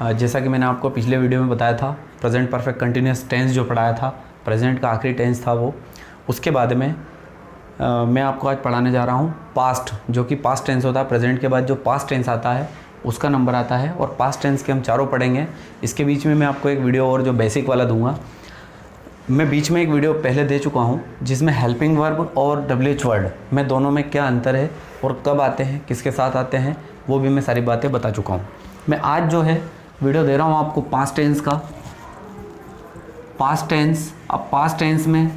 जैसा कि मैंने आपको पिछले वीडियो में बताया था, प्रेजेंट परफेक्ट कंटिन्यूस टेंस जो पढ़ाया था, प्रेजेंट का आखिरी टेंस था वो। उसके बाद में मैं आपको आज पढ़ाने जा रहा हूँ पास्ट, जो कि पास्ट टेंस होता है। प्रेजेंट के बाद जो पास्ट टेंस आता है उसका नंबर आता है, और पास्ट टेंस के हम चारों पढ़ेंगे। इसके बीच में मैं आपको एक वीडियो और जो बेसिक वाला दूंगा। मैं बीच में एक वीडियो पहले दे चुका हूँ जिसमें हेल्पिंग वर्ब और WH वर्ड में दोनों में क्या अंतर है और कब आते हैं, किसके साथ आते हैं, वो भी मैं सारी बातें बता चुका हूँ। मैं आज जो है वीडियो दे रहा हूँ आपको पास्ट टेंस का। पास्ट टेंस, अब पास्ट टेंस में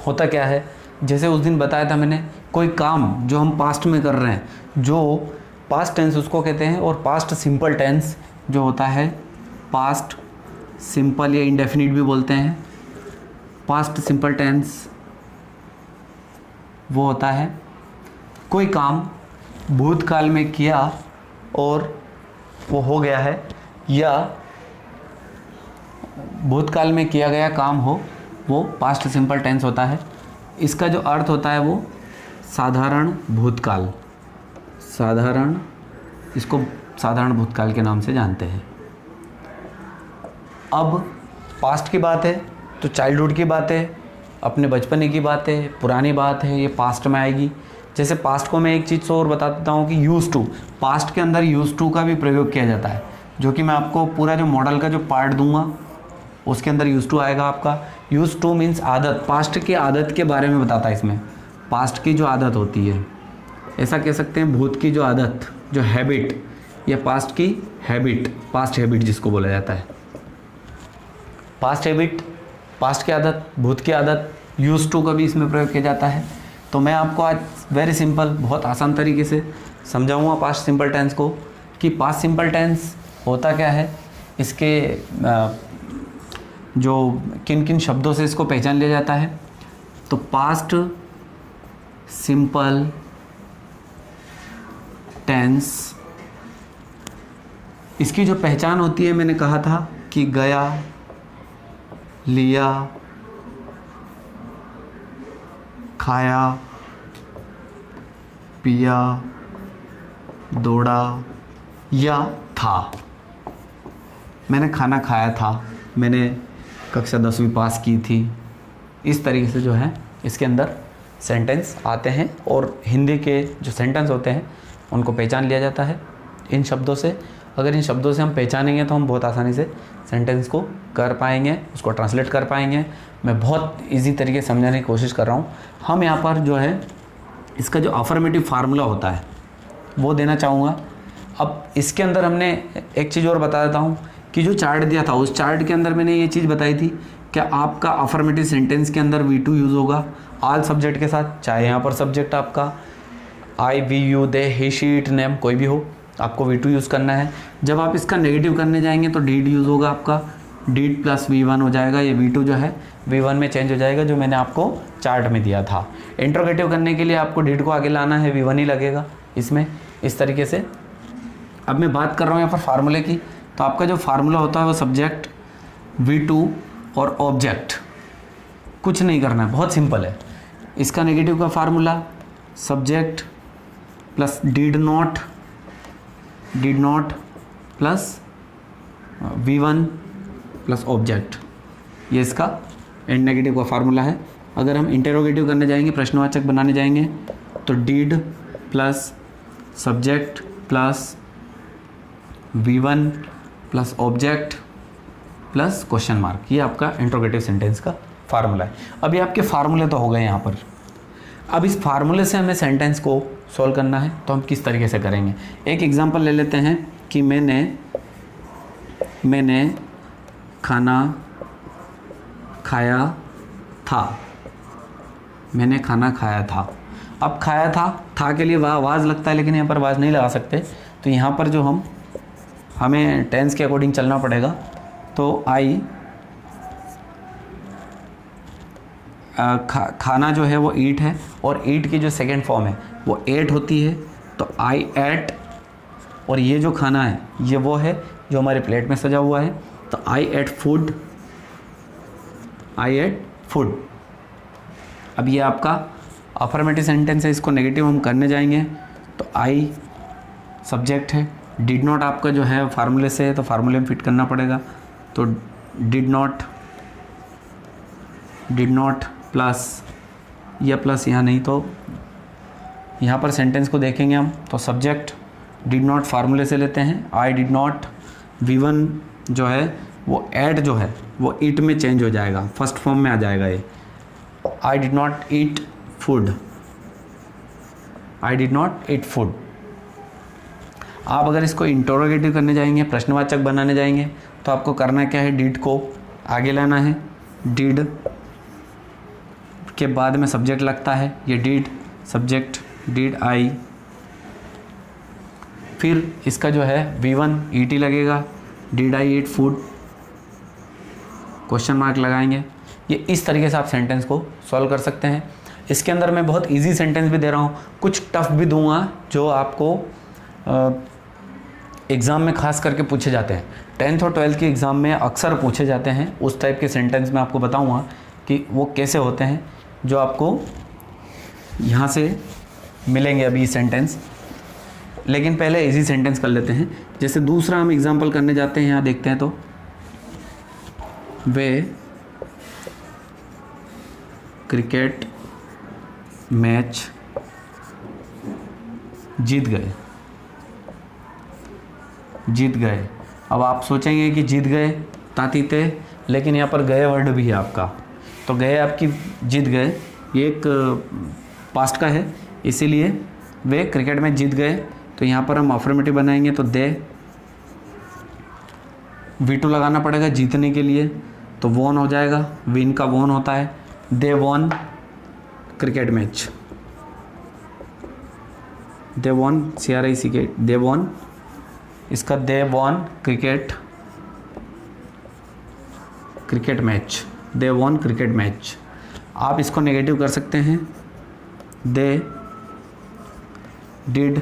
होता क्या है, जैसे उस दिन बताया था मैंने, कोई काम जो हम पास्ट में कर रहे हैं, जो पास्ट टेंस उसको कहते हैं। और पास्ट सिंपल टेंस जो होता है, पास्ट सिंपल या इंडेफिनिट भी बोलते हैं, पास्ट सिंपल टेंस वो होता है कोई काम भूतकाल में किया और वो हो गया है, या भूतकाल में किया गया काम हो, वो पास्ट सिंपल टेंस होता है। इसका जो अर्थ होता है वो साधारण भूतकाल, साधारण, इसको साधारण भूतकाल के नाम से जानते हैं। अब पास्ट की बात है तो चाइल्डहुड की बात है, अपने बचपने की बात है, पुरानी बात है, ये पास्ट में आएगी। जैसे पास्ट को मैं एक चीज़ और बता देता हूँ कि यूज़ टू, पास्ट के अंदर यूज़ टू का भी प्रयोग किया जाता है, जो कि मैं आपको पूरा जो मॉडल का जो पार्ट दूंगा उसके अंदर यूज़ टू आएगा आपका। यूज़ टू मीन्स आदत, पास्ट की आदत के बारे में बताता है इसमें। पास्ट की जो आदत होती है, ऐसा कह सकते हैं भूत की जो आदत, जो हैबिट, या पास्ट की हैबिट, पास्ट हैबिट जिसको बोला जाता है। पास्ट हैबिट, पास्ट की आदत, भूत की आदत, यूज़ टू का भी इसमें प्रयोग किया जाता है। तो मैं आपको आज वेरी सिंपल, बहुत आसान तरीके से समझाऊंगा पास्ट सिंपल टेंस को, कि पास्ट सिंपल टेंस होता क्या है, इसके जो किन किन शब्दों से इसको पहचान लिया जाता है। तो पास्ट सिंपल टेंस, इसकी जो पहचान होती है, मैंने कहा था कि गया, लिया, खाया, पिया, दौड़ा या था। मैंने खाना खाया था, मैंने कक्षा 10वीं पास की थी। इस तरीके से जो है इसके अंदर सेंटेंस आते हैं, और हिंदी के जो सेंटेंस होते हैं उनको पहचान लिया जाता है इन शब्दों से। अगर इन शब्दों से हम पहचानेंगे तो हम बहुत आसानी से सेंटेंस को कर पाएंगे, उसको ट्रांसलेट कर पाएंगे। मैं बहुत इजी तरीके से समझाने की कोशिश कर रहा हूँ। हम यहाँ पर जो है इसका जो अफर्मेटिव फार्मूला होता है वो देना चाहूँगा। अब इसके अंदर हमने एक चीज़ और बता देता हूँ कि जो चार्ट दिया था, उस चार्ट के अंदर मैंने ये चीज़ बताई थी कि आपका अफर्मेटिव सेंटेंस के अंदर V2 यूज़ होगा ऑल सब्जेक्ट के साथ, चाहे यहाँ पर सब्जेक्ट आपका I, we, you, they, he, she, it, name कोई भी हो, आपको V2 यूज़ करना है। जब आप इसका नेगेटिव करने जाएंगे तो डीड यूज़ होगा आपका, डीड प्लस V1 हो जाएगा। ये V2 जो है V1 में चेंज हो जाएगा, जो मैंने आपको चार्ट में दिया था। इंट्रोगेटिव करने के लिए आपको डीड को आगे लाना है, V1 ही लगेगा इसमें, इस तरीके से। अब मैं बात कर रहा हूँ यहाँ पर फार्मूले की। तो आपका जो फार्मूला होता है वो सब्जेक्ट, V2 और ऑब्जेक्ट, कुछ नहीं करना है, बहुत सिंपल है। इसका नेगेटिव का formula subject plus did not plus V1 plus object, ये इसका एंड नेगेटिव का फार्मूला है। अगर हम इंटेरोगेटिव करने जाएंगे, प्रश्नवाचक बनाने जाएंगे, तो did plus subject plus V1 plus object plus question mark, ये आपका इंट्रोगेटिव सेंटेंस का फार्मूला है। अभी आपके फार्मूले तो हो गए यहाँ पर। अब इस फार्मूले से हमें सेंटेंस को सॉल्व करना है, तो हम किस तरीके से करेंगे। एक एग्जांपल ले लेते हैं कि मैंने खाना खाया था। मैंने खाना खाया था। अब खाया था के लिए वाज लगता है, लेकिन यहाँ पर वाज नहीं लगा सकते। तो यहाँ पर जो हमें टेंस के अकॉर्डिंग चलना पड़ेगा। तो आई, खाना जो है वो ईट है, और ईट की जो सेकेंड फॉर्म है वो एट होती है। तो आई एट, और ये जो खाना है ये वो है जो हमारे प्लेट में सजा हुआ है। तो आई एट फूड, आई एट फूड। अब ये आपका अफर्मेटिव सेंटेंस है, इसको नेगेटिव हम करने जाएंगे। तो आई सब्जेक्ट है, डिड नॉट आपका जो है फार्मूले से है तो फार्मूले में फिट करना पड़ेगा। तो डिड नॉट प्लस, या प्लस यहाँ नहीं तो यहाँ पर सेंटेंस को देखेंगे हम तो सब्जेक्ट डिड नॉट फार्मूले से लेते हैं। आई डिड नॉट, V1 जो है वो एट जो है वो ईट में चेंज हो जाएगा, फर्स्ट फॉर्म में आ जाएगा ये। I did not eat food, I did not eat food. आप अगर इसको इंटरोगेटिव करने जाएंगे, प्रश्नवाचक बनाने जाएंगे, तो आपको करना क्या है, डिड को आगे लाना है। डिड के बाद में सब्जेक्ट लगता है, ये डिड सब्जेक्ट डिड आई, फिर इसका जो है V1 ET लगेगा, did I eat food, question mark लगाएंगे। ये इस तरीके से आप सेंटेंस को सॉल्व कर सकते हैं। इसके अंदर मैं बहुत इजी सेंटेंस भी दे रहा हूँ, कुछ टफ भी दूंगा जो आपको एग्ज़ाम में खास करके पूछे जाते हैं। 10th और 12th के एग्ज़ाम में अक्सर पूछे जाते हैं, उस टाइप के सेंटेंस मैं आपको बताऊँगा कि वो कैसे होते हैं, जो आपको यहाँ से मिलेंगे अभी सेंटेंस। लेकिन पहले इजी सेंटेंस कर लेते हैं। जैसे दूसरा हम एग्जांपल करने जाते हैं, यहाँ देखते हैं तो वे क्रिकेट मैच जीत गए। अब आप सोचेंगे कि जीत गए तातीते, लेकिन यहाँ पर गए वर्ड भी है आपका, तो गए आपकी जीत गए, ये एक पास्ट का है, इसीलिए वे क्रिकेट में जीत गए। तो यहाँ पर हम अफर्मेटिव बनाएंगे तो दे, V2 लगाना पड़ेगा जीतने के लिए, तो वॉन हो जाएगा, विन का वॉन होता है। They won cricket match, they won CRICK, they won, इसका they won cricket match, they won cricket match. आप इसको नेगेटिव कर सकते हैं, दे डिड,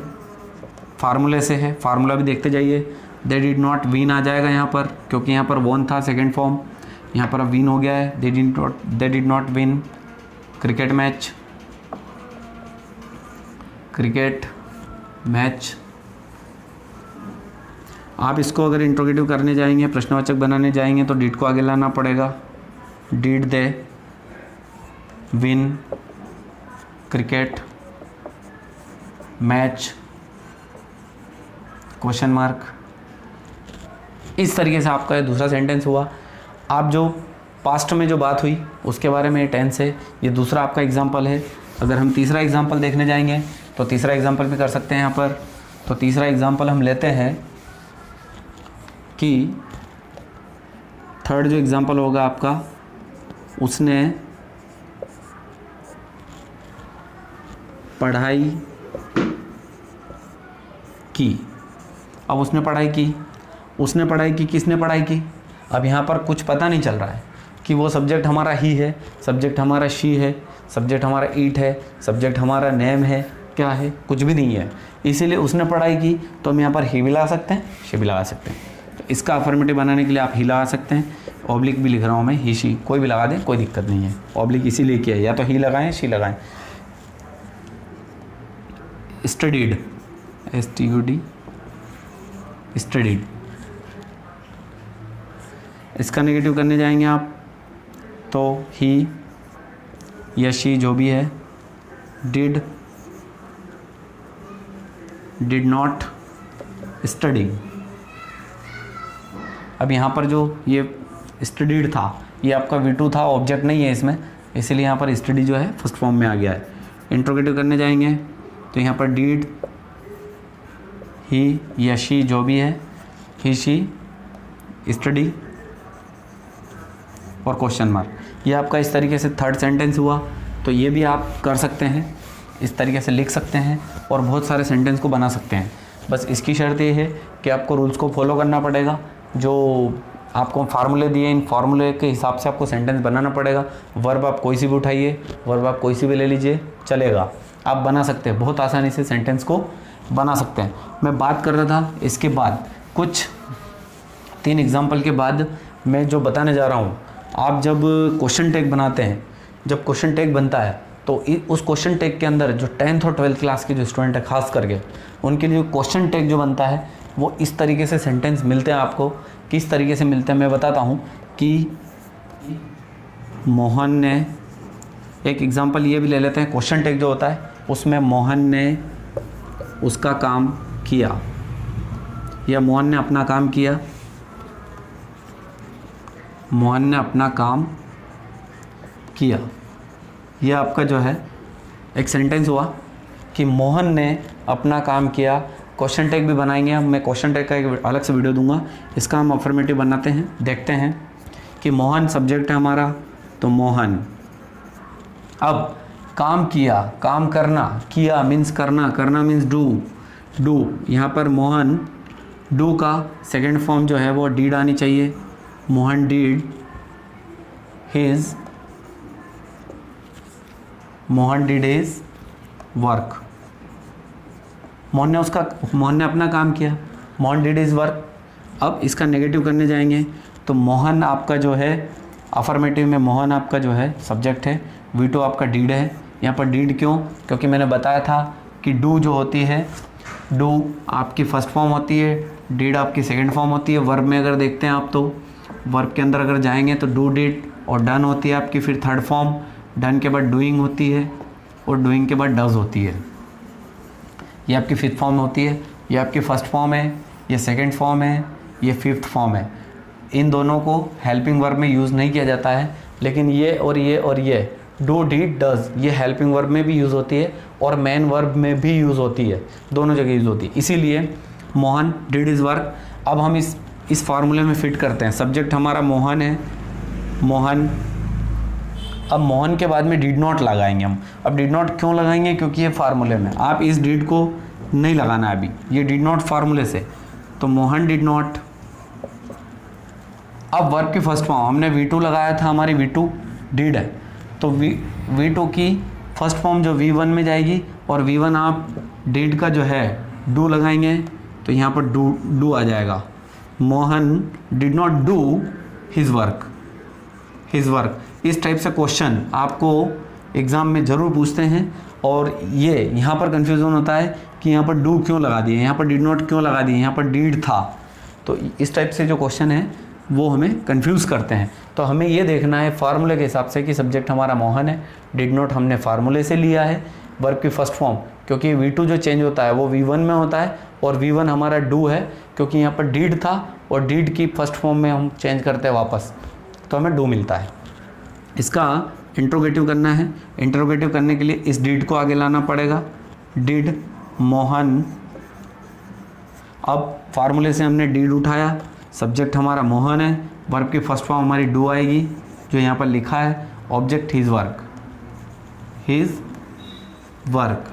फार्मूले से है, फार्मूला भी देखते जाइए। दे डिड नॉट विन आ जाएगा यहाँ पर, क्योंकि यहाँ पर वॉन था सेकंड फॉर्म, यहाँ पर अब विन हो गया है। They did not win cricket match. आप इसको अगर इंट्रोगेटिव करने जाएंगे, प्रश्नवाचक बनाने जाएंगे, तो डिड को आगे लाना पड़ेगा। Did they win cricket match, question mark. इस तरीके से आपका दूसरा सेंटेंस हुआ। आप जो पास्ट में जो बात हुई उसके बारे में टेंस है, ये दूसरा आपका एग्जाम्पल है। अगर हम तीसरा एग्जाम्पल देखने जाएंगे तो तीसरा एग्जाम्पल भी कर सकते हैं यहाँ पर। तो तीसरा एग्जाम्पल हम लेते हैं कि थर्ड जो एग्जाम्पल होगा आपका, उसने पढ़ाई की। अब उसने पढ़ाई की, किसने पढ़ाई की? अब यहाँ पर कुछ पता नहीं चल रहा है कि वो सब्जेक्ट हमारा ही है, सब्जेक्ट हमारा शी है, सब्जेक्ट हमारा ईट है, सब्जेक्ट हमारा नेम है, क्या है, कुछ भी नहीं है। इसीलिए उसने पढ़ाई की, तो हम यहाँ पर ही भी लगा सकते हैं, शी भी लगा सकते हैं। तो इसका अफर्मेटिव बनाने के लिए आप ही लगा सकते हैं। ऑब्लिक भी लिख रहा हूँ मैं, ही शी, कोई भी लगा दें, कोई दिक्कत नहीं है। ऑब्लिक इसीलिए किया है, या तो ही लगाएं, शी लगाएं। Studied, STUD, studied. इसका नेगेटिव करने जाएंगे आप तो ही या शी जो भी है, डिड नॉट स्टडी। अब यहाँ पर जो ये स्टडीड था, ये आपका V2 था, ऑब्जेक्ट नहीं है इसमें, इसीलिए यहाँ पर स्टडी जो है फर्स्ट फॉर्म में आ गया है। इंट्रोगेटिव करने जाएंगे तो यहाँ पर डिड, ही या शी जो भी है, ही शी स्टडी और क्वेश्चन मार्क। ये आपका इस तरीके से थर्ड सेंटेंस हुआ। तो ये भी आप कर सकते हैं, इस तरीके से लिख सकते हैं और बहुत सारे सेंटेंस को बना सकते हैं। बस इसकी शर्त ये है कि आपको रूल्स को फॉलो करना पड़ेगा। जो आपको फार्मूले दिए, इन फार्मूले के हिसाब से आपको सेंटेंस बनाना पड़ेगा। वर्ब आप कोई सी भी उठाइए, वर्ब आप कोई सी भी ले लीजिए, चलेगा, आप बना सकते हैं, बहुत आसानी से सेंटेंस को बना सकते हैं। मैं बात कर रहा था इसके बाद, कुछ 3 एग्जाम्पल के बाद मैं जो बताने जा रहा हूँ, आप जब क्वेश्चन टैग बनाते हैं, जब क्वेश्चन टैग बनता है तो उस क्वेश्चन टैग के अंदर जो 10th और 12th क्लास के जो स्टूडेंट है खास करके, उनके लिए क्वेश्चन टैग जो बनता है वो इस तरीके से सेंटेंस मिलते हैं आपको। किस तरीके से मिलते हैं मैं बताता हूँ कि मोहन ने, एक एग्जांपल ये भी ले लेते हैं, क्वेश्चन टैग जो होता है उसमें मोहन ने उसका काम किया या मोहन ने अपना काम किया, मोहन ने अपना काम किया। यह आपका जो है एक सेंटेंस हुआ कि मोहन ने अपना काम किया। क्वेश्चन टैग भी बनाएंगे हम, मैं क्वेश्चन टैग का एक अलग से वीडियो दूंगा। इसका हम अफर्मेटिव बनाते हैं, देखते हैं कि मोहन सब्जेक्ट है हमारा, तो मोहन। अब काम किया, काम करना, किया मीन्स करना, करना मीन्स डू, डू। यहाँ पर मोहन डू का सेकेंड फॉर्म जो है वो डीड आनी चाहिए। Mohan did his, Mohan did his work. Mohan ने अपना काम किया, मोहन डिड हिज वर्क। अब इसका नेगेटिव करने जाएंगे तो मोहन आपका जो है अफर्मेटिव में मोहन आपका जो है सब्जेक्ट है, V2 आपका डीड है। यहाँ पर डीड क्यों? क्योंकि मैंने बताया था कि डू जो होती है, डू आपकी फर्स्ट फॉर्म होती है, डीड आपकी सेकंड फॉर्म होती है। वर्ब में अगर देखते हैं आप तो वर्ब के अंदर अगर जाएंगे तो डू डिड और डन होती है आपकी फिर थर्ड फॉर्म, डन के बाद डूइंग होती है और डूइंग के बाद डज होती है। ये आपकी फिफ्थ फॉर्म होती है, ये आपकी फर्स्ट फॉर्म है, ये सेकंड फॉर्म है, ये फिफ्थ फॉर्म है। इन दोनों को हेल्पिंग वर्ब में यूज़ नहीं किया जाता है, लेकिन ये और ये डू डिड डज ये हेल्पिंग वर्ब में भी यूज़ होती है और मेन वर्ब में भी यूज़ होती है, दोनों जगह यूज़ होती है। इसीलिए मोहन डिड हिज वर्क। अब हम इस फार्मूले में फिट करते हैं। सब्जेक्ट हमारा मोहन है, मोहन। अब मोहन के बाद में डिड नॉट लगाएंगे हम। अब डिड नॉट क्यों लगाएंगे? क्योंकि ये फार्मूले में, आप इस डिड को नहीं लगाना है अभी, ये डिड नॉट फार्मूले से। तो मोहन डिड नॉट। अब वर्ब की फर्स्ट फॉर्म हमने V2 लगाया था, हमारी V2 डिड है, तो V2 की फर्स्ट फॉर्म जो V1 में जाएगी और V1 आप डिड का जो है डू लगाएंगे तो यहाँ पर डू आ जाएगा। Mohan did not do his work, his work. इस टाइप से क्वेश्चन आपको एग्ज़ाम में ज़रूर पूछते हैं और ये यहाँ पर कन्फ्यूज़न होता है कि यहाँ पर डू क्यों लगा दिए, यहाँ पर डिड नॉट क्यों लगा दिए, यहाँ पर डिड था। तो इस टाइप से जो क्वेश्चन है वो हमें कंफ्यूज करते हैं। तो हमें ये देखना है फार्मूले के हिसाब से कि सब्जेक्ट हमारा मोहन है, डिड नॉट हमने फार्मूले से लिया है, वर्ब की फर्स्ट फॉर्म, क्योंकि V2 जो चेंज होता है वो V1 में होता है और V1 हमारा डू है, क्योंकि यहाँ पर डिड था और डिड की फर्स्ट फॉर्म में हम चेंज करते हैं वापस, तो हमें डू मिलता है। इसका इंट्रोगेटिव करना है। इंट्रोगेटिव करने के लिए इस डिड को आगे लाना पड़ेगा, डिड मोहन। अब फार्मूले से हमने डिड उठाया, सब्जेक्ट हमारा मोहन है, वर्ब की फर्स्ट फॉर्म हमारी डू आएगी जो यहाँ पर लिखा है, object his work, his work.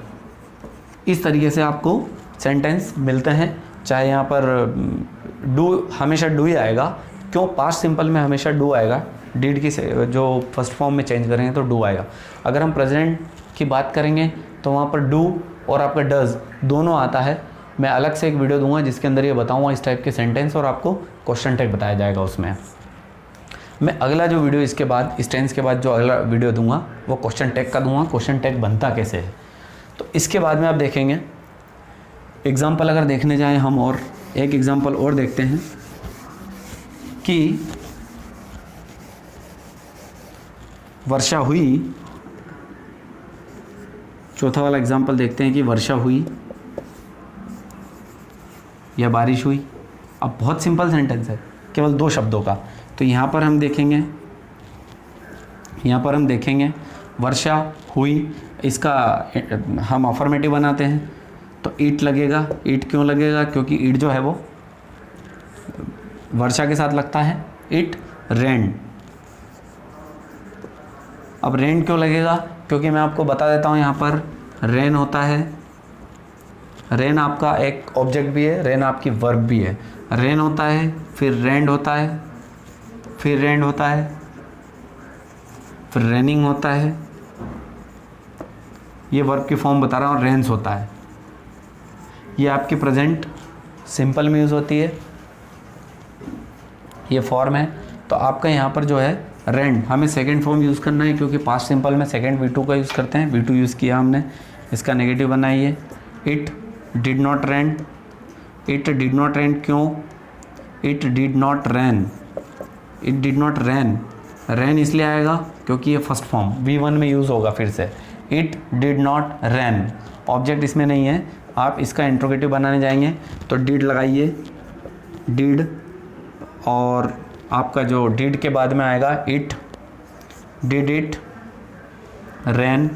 इस तरीके से आपको सेंटेंस मिलते हैं। चाहे यहाँ पर डू हमेशा डू ही आएगा, क्यों? पास्ट सिंपल में हमेशा डू आएगा, डिड की जो फर्स्ट फॉर्म में चेंज करेंगे तो डू आएगा। अगर हम प्रेजेंट की बात करेंगे तो वहाँ पर डू और आपका डज दोनों आता है। मैं अलग से एक वीडियो दूंगा जिसके अंदर ये बताऊंगा इस टाइप के सेंटेंस और आपको क्वेश्चन टैग बताया जाएगा उसमें। मैं अगला जो वीडियो इसके बाद, इस टेंस के बाद जो अगला वीडियो दूंगा वो क्वेश्चन टैग का दूंगा, क्वेश्चन टैग बनता कैसे है। तो इसके बाद में आप देखेंगे एग्जाम्पल अगर देखने जाएँ हम, और एक एग्जाम्पल और देखते हैं कि वर्षा हुई। चौथा वाला एग्जाम्पल देखते हैं कि वर्षा हुई या बारिश हुई। अब बहुत सिंपल सेंटेंस है, केवल 2 शब्दों का। तो यहाँ पर हम देखेंगे वर्षा हुई, इसका हम अफर्मेटिव बनाते हैं तो ईट लगेगा। ईट क्यों लगेगा? क्योंकि ईट जो है वो वर्षा के साथ लगता है। It rain. अब रेन क्यों लगेगा? क्योंकि मैं आपको बता देता हूँ, यहाँ पर रेन होता है, रेन आपका एक ऑब्जेक्ट भी है, रेन आपकी वर्ब भी है। रेन होता है, फिर रेंड होता है, फिर रेंड होता है, फिर रेनिंग होता है। ये वर्ब की फॉर्म बता रहा हूँ, रेंस होता है। ये आपकी प्रेजेंट सिंपल में यूज़ होती है, ये फॉर्म है। तो आपका यहाँ पर जो है रेंड, हमें सेकंड फॉर्म यूज़ करना है क्योंकि पास्ट सिंपल में सेकंड V2 का यूज़ करते हैं। V2 यूज़ किया हमने, इसका नेगेटिव बनाइए। It did not rained, it did not rain क्यों? It did not ran, it did not ran, ran इसलिए आएगा क्योंकि ये फर्स्ट फॉर्म V1 में यूज़ होगा फिर से। It did not ran, object इसमें नहीं है, आप इसका इंट्रोगेटिव बनाने जाएंगे तो डिड लगाइए, डिड, और आपका जो डिड के बाद में आएगा इट, डिड इट रैन,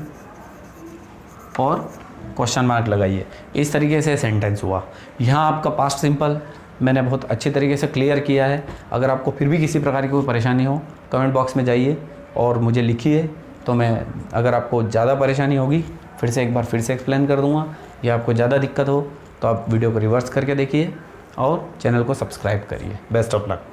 और क्वेश्चन मार्क लगाइए। इस तरीके से सेंटेंस हुआ। यहाँ आपका पास्ट सिंपल मैंने बहुत अच्छी तरीके से क्लियर किया है। अगर आपको फिर भी किसी प्रकार की कोई परेशानी हो कमेंट बॉक्स में जाइए और मुझे लिखिए, तो मैं अगर आपको ज़्यादा परेशानी होगी फिर से एक बार फिर से एक्सप्लेन कर दूँगा, या आपको ज़्यादा दिक्कत हो तो आप वीडियो को रिवर्स करके देखिए और चैनल को सब्सक्राइब करिए। Best of luck.